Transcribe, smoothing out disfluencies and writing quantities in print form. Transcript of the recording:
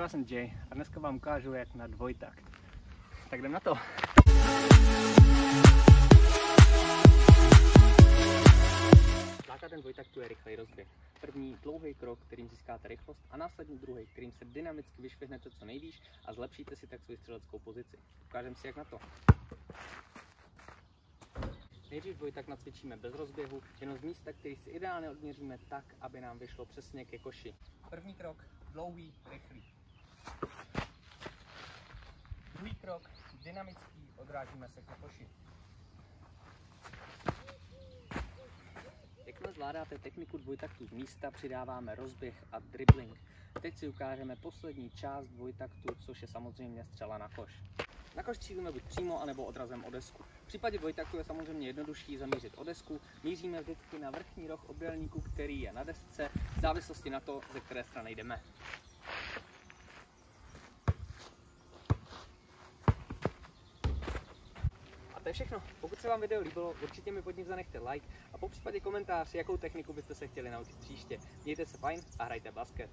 já jsem Jay a dneska vám ukážu, jak na dvojtakt. Tak jdem na to. Základem dvojtaktu je rychlej rozběh. První dlouhý krok, kterým získáte rychlost, a následně druhý, kterým se dynamicky vyšvihnete co nejvýš a zlepšíte si tak svou střeleckou pozici. Ukážeme si, jak na to. Nejdřív dvojtakt nacvičíme bez rozběhu, jenom z místa, který si ideálně odměříme tak, aby nám vyšlo přesně ke koši. První krok, dlouhý, rychlý. Druhý krok, dynamický, odrážíme se ke koši. Jakmile zvládáte techniku dvojtaktu z místa, přidáváme rozběh a dribbling. Teď si ukážeme poslední část dvojtaktu, což je samozřejmě střela na koš. Na koš střílíme buď přímo, anebo odrazem o desku. V případě dvojtaktu je samozřejmě jednodušší zamířit o desku. Míříme vždycky na vrchní roh obdélníku, který je na desce, v závislosti na to, ze které strany jdeme. A to je všechno. Pokud se vám video líbilo, určitě mi pod ním zanechte like a po případě komentář, jakou techniku byste se chtěli naučit příště. Mějte se fajn a hrajte basket.